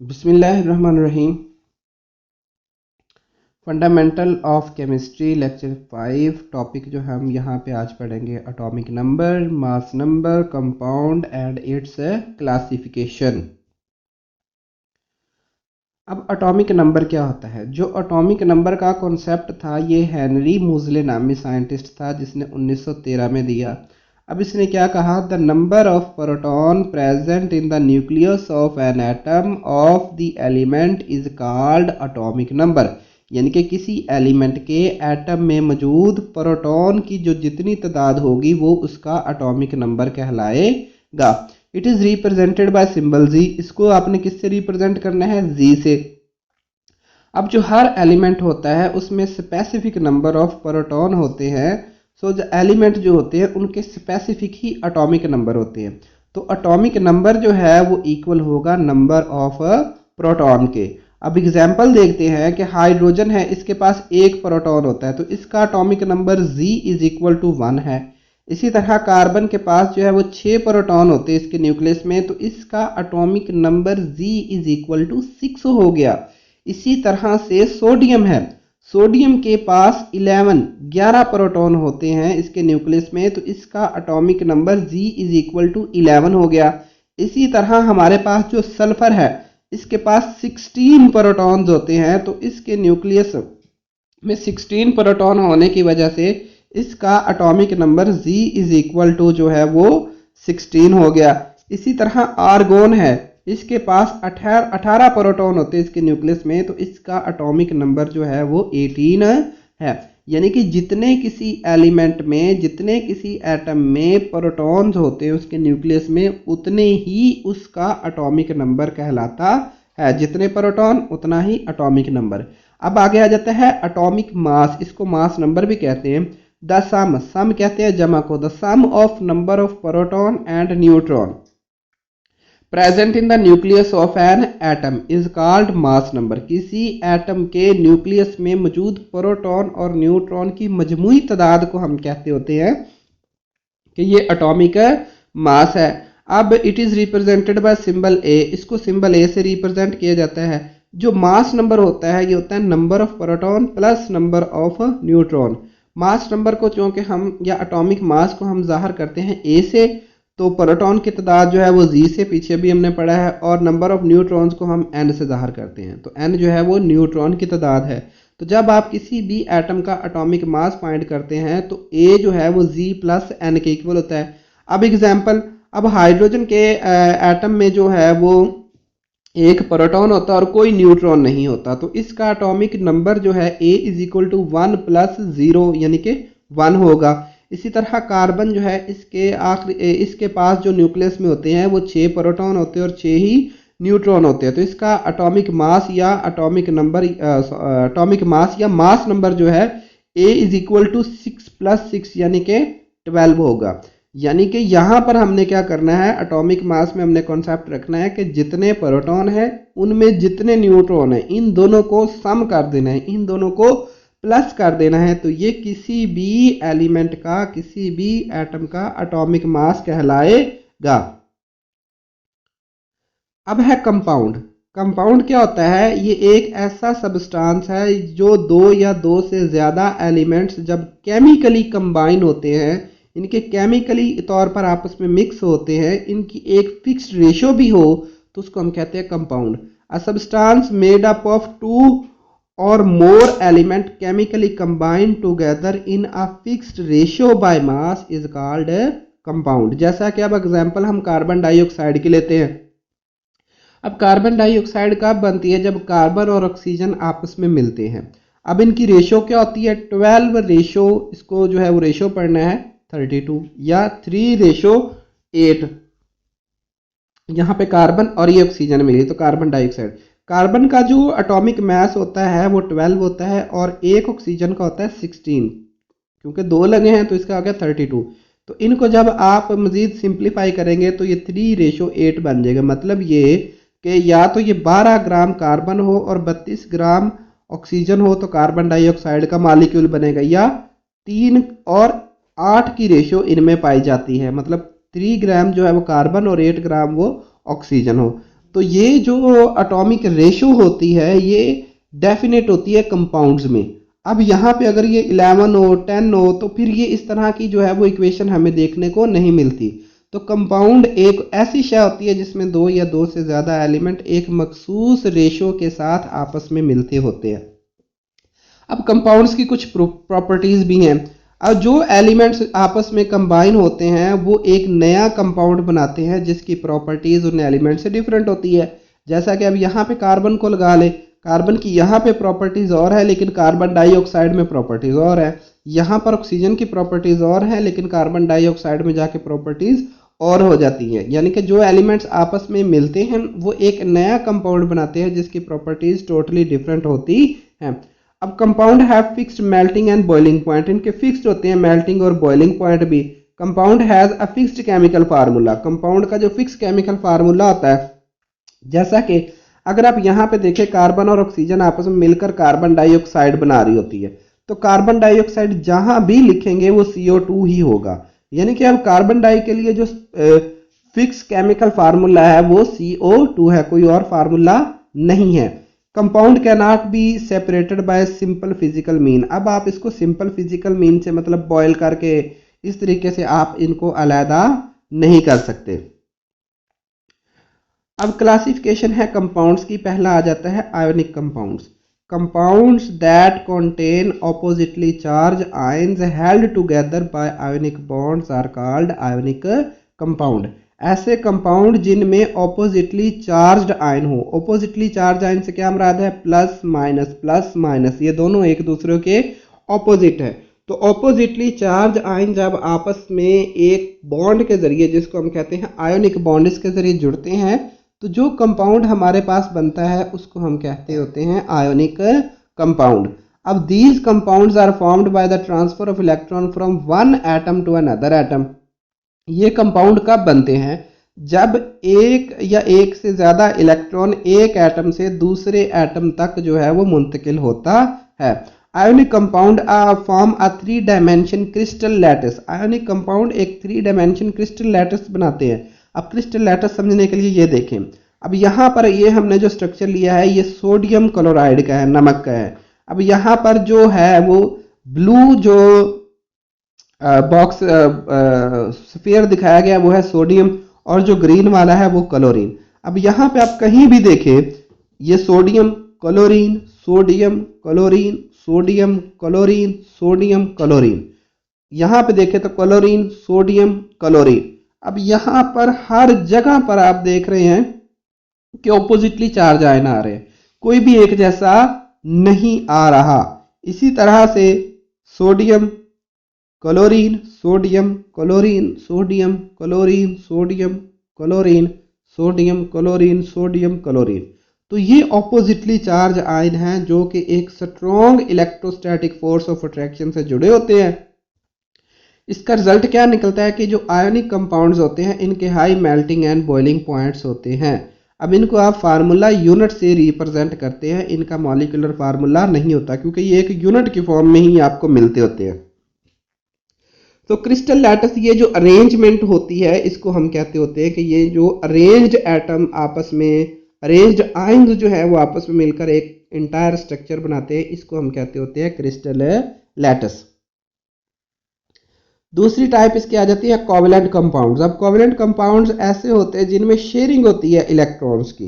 बिस्मिल्लाहिर्रहमानिर्रहीम। Fundamental of chemistry lecture 5। Topic जो हम यहाँ पे आज पढ़ेंगे atomic number, mass number, compound and it's classification. अब एटॉमिक नंबर क्या होता है? जो एटॉमिक नंबर का कॉन्सेप्ट था ये हेनरी मोज़ले नामी साइंटिस्ट था जिसने 1913 में दिया। अब इसने क्या कहा? The number of proton present in the nucleus of an atom of the element is called atomic number. यानी कि किसी एलिमेंट के एटम में मौजूद प्रोटॉन की जो जितनी तादाद होगी वो उसका एटॉमिक नंबर कहलाएगा। It is represented by symbol Z. इसको आपने किससे रिप्रेजेंट करना है? जी से। अब जो हर एलिमेंट होता है उसमें स्पेसिफिक नंबर ऑफ प्रोटॉन होते हैं। सो जो एलिमेंट जो होते हैं उनके स्पेसिफिक ही एटॉमिक नंबर होते हैं। तो एटॉमिक नंबर जो है वो इक्वल होगा नंबर ऑफ प्रोटॉन के। अब एग्जाम्पल देखते हैं कि हाइड्रोजन है, इसके पास एक प्रोटॉन होता है तो इसका atomic number Z is equal to 1 है। इसी तरह कार्बन के पास जो है वो 6 प्रोटॉन होते हैं इसके न्यूक्लियस में तो इसका atomic number Z is equal to 6 हो गया। इसी तरह से सोडियम है, सोडियम के पास 11 प्रोटॉन होते हैं इसके न्यूक्लियस में तो इसका atomic number Z is equal to 11 हो गया। इसी तरह हमारे पास जो सल्फर है इसके पास 16 प्रोटॉन्स होते हैं तो इसके न्यूक्लियस में 16 प्रोटॉन होने की वजह से इसका atomic number Z is equal to जो है वो 16 हो गया। इसी तरह आर्गोन है, इसके पास 18 प्रोटॉन होते हैं इसके न्यूक्लियस में तो इसका एटॉमिक नंबर जो है वो 18 है। यानी कि जितने किसी एलिमेंट में, जितने किसी एटम में प्रोटॉन्स होते हैं उसके न्यूक्लियस में उतने ही उसका एटॉमिक नंबर कहलाता है। जितने प्रोटॉन उतना ही एटॉमिक नंबर। अब आगे आ जाता है एटॉमिक मास। इसको मास नंबर भी कहते हैं। द सम कहते हैं जमा को। The sum of number of proton and neutron present in the nucleus of an atom is called mass number. किसी एटम के न्यूक्लियस में मौजूद प्रोटॉन और न्यूट्रॉन की मजमूई तादाद को हम कहते होते हैं कि ये एटॉमिक मास है। अब it is represented by symbol A. इसको सिंबल ए से रिप्रेजेंट किया जाता है। जो मास नंबर होता है ये होता है number of proton plus number of neutron. Mass number को चूंकि हम या एटॉमिक मास को हम जाहिर करते हैं ए से तो प्रोटॉन की तादाद जो है वो जी से, पीछे भी हमने पढ़ा है, और नंबर ऑफ न्यूट्रॉन्स को हम एन से जाहिर करते हैं तो एन जो है वो न्यूट्रॉन की तादाद है। तो जब आप किसी भी एटम का एटॉमिक मास फाइंड करते हैं तो ए जो है वो जी प्लस एन के इक्वल होता है। अब एग्जाम्पल, अब हाइड्रोजन के एटम में जो है वो एक प्रोटॉन होता है और कोई न्यूट्रॉन नहीं होता तो इसका एटॉमिक नंबर जो है ए इज इक्वल टू 1 प्लस 0 यानी कि 1 होगा। इसी तरह कार्बन जो है इसके पास जो न्यूक्लियस में होते हैं वो 6 प्रोटॉन होते हैं और 6 ही न्यूट्रॉन होते हैं तो इसका एटॉमिक मास या मास नंबर जो है ए इज इक्वल टू 6 प्लस 6 यानी कि 12 होगा। यानी कि यहाँ पर हमने क्या करना है, एटॉमिक मास में हमने कॉन्सेप्ट रखना है कि जितने प्रोटॉन है उनमें जितने न्यूट्रॉन है इन दोनों को सम कर देना है, इन दोनों को प्लस कर देना है तो ये किसी भी एलिमेंट का, किसी भी एटम का एटॉमिक मास कहलाएगा। अब है कंपाउंड। कंपाउंड क्या होता है? ये एक ऐसा सब्सटेंस है जो दो या दो से ज़्यादा एलिमेंट्स जब केमिकली कंबाइन होते हैं, इनके केमिकली तौर पर आपस में मिक्स होते हैं, इनकी एक फिक्स्ड रेशो भी हो तो उसको हम कहते हैं compound. A substance made up of 2 or more element chemically combined together in a fixed ratio by mass is called a compound। जैसा कि अब एग्जांपल हम कार्बन डाइऑक्साइड की लेते हैं। अब कार्बन डाइऑक्साइड कब बनती है? जब कार्बन और ऑक्सीजन आपस में मिलते हैं। अब इनकी रेशो क्या होती है? 12 रेशो, इसको जो है वो रेशो पढ़ना है 32 या 3 रेशो 8। यहाँ पे कार्बन और ये ऑक्सीजन मिली तो कार्बन डाइऑक्साइड। कार्बन का जो एटॉमिक मास होता है वो 12 होता है और एक ऑक्सीजन का होता है 16, क्योंकि दो लगे हैं तो इसका आ गया 32। तो इनको जब आप मजीद सिंप्लीफाई करेंगे तो ये 3 रेशो 8 बन जाएगा। मतलब ये कि या तो ये 12 ग्राम कार्बन हो और 32 ग्राम ऑक्सीजन हो तो कार्बन डाइऑक्साइड का मालिक्यूल बनेगा, या 3 और 8 की रेशो इनमें पाई जाती है। मतलब 3 ग्राम जो है वो कार्बन और 8 ग्राम वो ऑक्सीजन हो। तो ये जो एटॉमिक रेशो होती है ये डेफिनेट होती है कंपाउंड्स में। अब यहाँ पे अगर ये 11 हो 10 हो तो फिर ये इस तरह की जो है वो इक्वेशन हमें देखने को नहीं मिलती। तो कंपाउंड एक ऐसी शय होती है जिसमें दो या दो से ज़्यादा एलिमेंट एक मखसूस रेशो के साथ आपस में मिलते होते हैं। अब कंपाउंड्स की कुछ प्रॉपर्टीज भी हैं। अब जो एलिमेंट्स आपस में कंबाइन होते हैं वो एक नया कंपाउंड बनाते हैं जिसकी प्रॉपर्टीज उन एलिमेंट से डिफरेंट होती है। जैसा कि अब यहाँ पे कार्बन को लगा ले, कार्बन की यहाँ पे प्रॉपर्टीज और है लेकिन कार्बन डाइऑक्साइड में प्रॉपर्टीज और है। यहाँ पर ऑक्सीजन की प्रॉपर्टीज और है लेकिन कार्बन डाइऑक्साइड में जाके प्रॉपर्टीज और हो जाती हैं। यानी कि जो एलिमेंट्स आपस में मिलते हैं वो एक नया कंपाउंड बनाते हैं जिसकी प्रॉपर्टीज टोटली डिफरेंट होती हैं। अब compound have fixed melting and boiling point, इनके फिक्स्ड होते हैं मेल्टिंग और बॉइलिंग पॉइंट भी। Compound has a fixed chemical formula, compound का जो फिक्स केमिकल फार्मूला होता है, जैसा कि अगर आप यहाँ पे देखें कार्बन और ऑक्सीजन आपस में मिलकर कार्बन डाइऑक्साइड बना रही होती है तो कार्बन डाइऑक्साइड जहां भी लिखेंगे वो CO2 ही होगा। यानी कि अब कार्बन डाई के लिए जो फिक्स केमिकल फार्मूला है वो CO2 है, कोई और फार्मूला नहीं है। Compound can not be separated by simple physical mean, अब आप इसको सिंपल फिजिकल मीन से मतलब बॉयल करके इस तरीके से आप इनको अलहदा नहीं कर सकते। अब क्लासिफिकेशन है कंपाउंड्स की। पहला आ जाता है ionic compounds. Compounds that contain oppositely charge ions held together by ionic bonds are called ionic compound. ऐसे कंपाउंड जिनमें ऑपोजिटली चार्ज्ड आयन हो। ऑपोजिटली चार्ज आयन से क्या मुराद है? प्लस माइनस, ये दोनों एक दूसरे के ऑपोजिट है। तो ऑपोजिटली चार्ज आयन जब आपस में एक बॉन्ड के जरिए, जिसको हम कहते हैं आयोनिक बॉन्ड, इसके जरिए जुड़ते हैं तो जो कंपाउंड हमारे पास बनता है उसको हम कहते होते हैं आयोनिक कंपाउंड। अब these compounds are formed by the transfer of electron from one atom to another atom. ये कंपाउंड कब बनते हैं? जब एक या एक से ज्यादा इलेक्ट्रॉन एक एटम से दूसरे एटम तक जो है वो मुंतकिल होता है। Ionic compound form a 3 dimension crystal lattice. Ionic compound एक 3 डायमेंशन क्रिस्टल लैटिस बनाते हैं। अब क्रिस्टल लैटिस समझने के लिए ये देखें। अब यहाँ पर ये हमने जो स्ट्रक्चर लिया है ये सोडियम क्लोराइड का है, नमक का है। अब यहाँ पर जो है वो ब्लू जो बॉक्स स्फीयर दिखाया गया वो है सोडियम और जो ग्रीन वाला है वो क्लोरीन। अब यहाँ पे आप कहीं भी देखें ये sodium chlorine sodium chlorine sodium chlorine sodium chlorine, यहाँ पे देखें तो क्लोरीन सोडियम क्लोरीन। अब यहाँ पर हर जगह पर आप देख रहे हैं कि ऑपोजिटली चार्ज आयन आ रहे हैं, कोई भी एक जैसा नहीं आ रहा। इसी तरह से sodium chlorine sodium chlorine sodium chlorine sodium chlorine sodium chlorine sodium chlorine, तो ये ऑपोजिटली चार्ज आयन हैं जो कि एक strong electrostatic force of attraction से जुड़े होते हैं। इसका रिजल्ट क्या निकलता है कि जो आयोनिक कंपाउंड्स होते हैं इनके high melting and boiling points होते हैं। अब इनको आप फार्मूला यूनिट से रिप्रेजेंट करते हैं, इनका मॉलिक्यूलर फार्मूला नहीं होता क्योंकि ये एक यूनिट की फॉर्म में ही आपको मिलते होते हैं। तो क्रिस्टल लैटिस ये जो अरेंजमेंट होती है इसको हम कहते होते हैं कि ये जो अरेंज्ड एटम आपस में, अरेंज्ड आयंस जो है वो आपस में मिलकर एक इंटायर स्ट्रक्चर बनाते हैं, इसको हम कहते होते हैं क्रिस्टल लैटिस। दूसरी टाइप इसकी आ जाती है कोवेलेंट कंपाउंड्स। अब कोवेलेंट कंपाउंड्स ऐसे होते हैं जिनमें शेयरिंग होती है इलेक्ट्रॉन्स की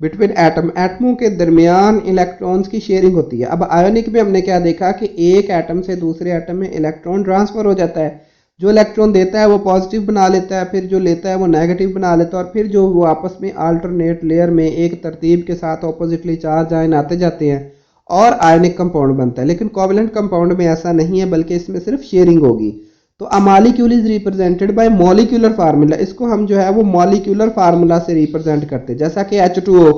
बिटवीन एटम, एटमों के दरमियान इलेक्ट्रॉन्स की शेयरिंग होती है। अब आयोनिक में हमने क्या देखा कि एक एटम से दूसरे एटम में इलेक्ट्रॉन ट्रांसफर हो जाता है। जो इलेक्ट्रॉन देता है वो पॉजिटिव बना लेता है, फिर जो लेता है वो नेगेटिव बना लेता है, और फिर जो वो आपस में अल्टरनेट लेयर में एक तरतीब के साथ ऑपोजिटली चार्ज आयन आते जाते हैं और आयोनिक कंपाउंड बनता है। लेकिन कोवेलेंट कंपाउंड में ऐसा नहीं है, बल्कि इसमें सिर्फ शेयरिंग होगी। तो a molecule is represented bye molecular formula, इसको हम जो है वो मॉलिक्यूलर फार्मूला से रिप्रेजेंट करते हैं, जैसा कि H2O।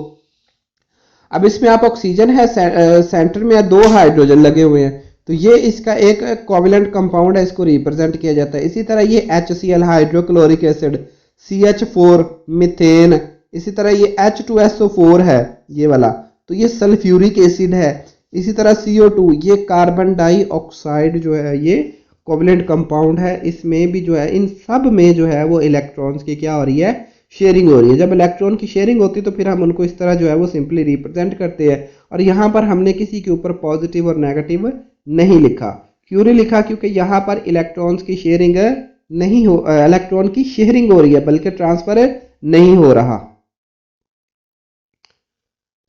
अब इसमें आप ऑक्सीजन है, सेंटर में 2 हाइड्रोजन लगे हुए हैं, तो ये इसका एक कोवेलेंट कंपाउंड है, इसको रिप्रेजेंट किया जाता है। इसी तरह ये HCl hydrochloric acid, CH4 methane, इसी तरह ये H2SO4 है ये वाला, तो ये सल्फ्यूरिक एसिड है। इसी तरह CO2 ये कार्बन डाइऑक्साइड जो है ये कोवेलेंट कंपाउंड है। इसमें भी जो है इन सब में जो है वो इलेक्ट्रॉन्स की क्या हो रही है, शेयरिंग हो रही है। जब इलेक्ट्रॉन की शेयरिंग होती है तो फिर हम उनको इस तरह जो है वो सिंपली रिप्रेजेंट करते हैं। और यहाँ पर हमने किसी के ऊपर पॉजिटिव और नेगेटिव नहीं लिखा। क्यों नहीं लिखा? क्योंकि यहाँ पर इलेक्ट्रॉन्स की शेयरिंग नहीं हो, इलेक्ट्रॉन की शेयरिंग हो रही है बल्कि ट्रांसफर नहीं हो रहा।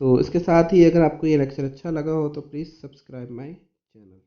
तो इसके साथ ही अगर आपको ये लेक्चर अच्छा लगा हो तो प्लीज़ सब्सक्राइब माय चैनल।